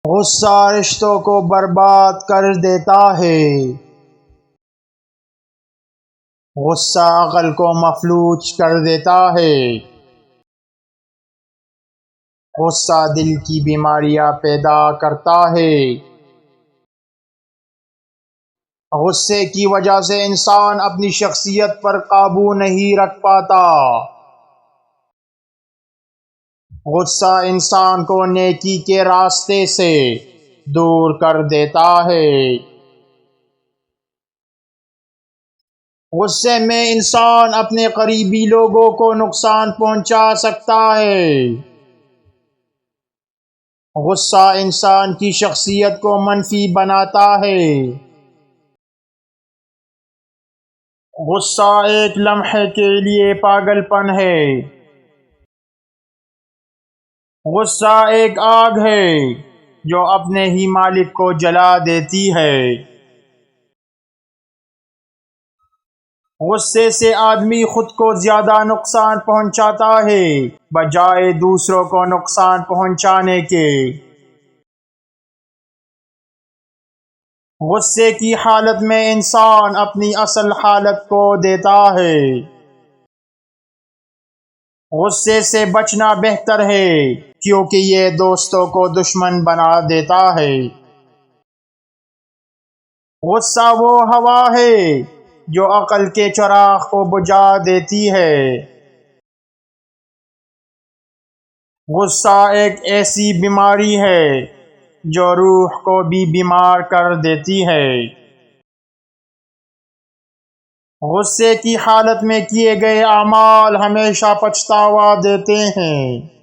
غصہ رشتوں کو برباد کر دیتا ہے۔ غصہ عقل کو مفلوج کر دیتا ہے۔ غصہ دل کی بیماریاں پیدا کرتا ہے۔ غصے کی وجہ سے انسان اپنی شخصیت پر قابو نہیں رکھ پاتا۔ غصہ انسان کو نیکی کے راستے سے دور کر دیتا ہے۔ غصے میں انسان اپنے قریبی لوگوں کو نقصان پہنچا سکتا ہے۔ غصہ انسان کی شخصیت کو منفی بناتا ہے۔ غصہ ایک لمحے کے لیے پاگل پن ہے۔ غصہ ایک آگ ہے جو اپنے ہی مالک کو جلا دیتی ہے۔ غصے سے آدمی خود کو زیادہ نقصان پہنچاتا ہے بجائے دوسروں کو نقصان پہنچانے کے۔ غصے کی حالت میں انسان اپنی اصل حالت کھو دیتا ہے۔ غصے سے بچنا بہتر ہے کیونکہ یہ دوستوں کو دشمن بنا دیتا ہے۔ غصہ وہ ہوا ہے جو عقل کے چراغ کو بجھا دیتی ہے۔ غصہ ایک ایسی بیماری ہے جو روح کو بھی بیمار کر دیتی ہے۔ غصے کی حالت میں کیے گئے اعمال ہمیشہ پچھتاوا دیتے ہیں۔